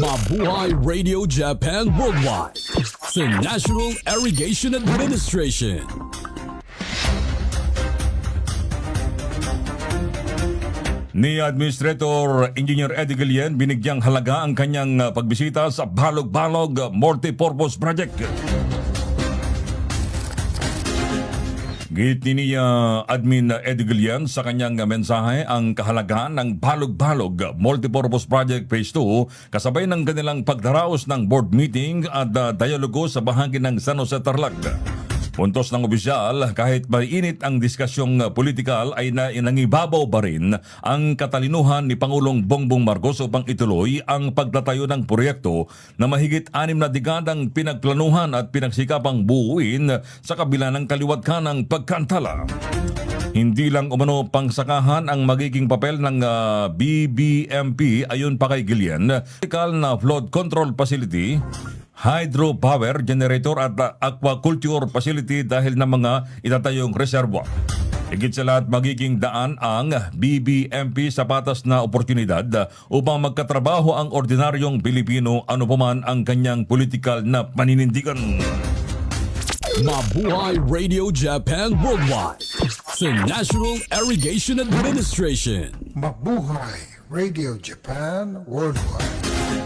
Mabuhay Radio Japan Worldwide sa National Irrigation Administration. Ni Administrator Engineer Eddie Guillen binigyang halaga ang kanyang pagbisita sa Balog-Balog Multipurpose Project. Git ni Admin Eddie Guillen sa kanyang mensahe ang kahalagaan ng Balog-Balog Multipurpose Project Phase 2 kasabay ng kanilang pagdaraos ng board meeting at dialogo sa bahagi ng San Jose Tarlac. Puntos ng opisyal, kahit mainit ang diskusyong politikal ay nangibabaw pa rin ang katalinuhan ni Pangulong Bongbong Marcos upang ituloy ang pagtatayo ng proyekto na mahigit 6 na dekadang pinagplanuhan at pinagsikapang buuin sa kabila ng kaliwat-kanang pagkantala. Hindi lang umano pangsakahan ang magiging papel ng BBMP ayon pa kay Guillen, vertical na flood control facility, hydropower generator at aquaculture facility dahil na mga itatayong reservoir. Higit sa lahat magiging daan ang BBMP sa patas na oportunidad upang magkatrabaho ang ordinaryong Pilipino anupaman ang kanyang political na paninindigan. Mabuhay Radio Japan Worldwide sa National Irrigation Administration. Mabuhay Radio Japan Worldwide.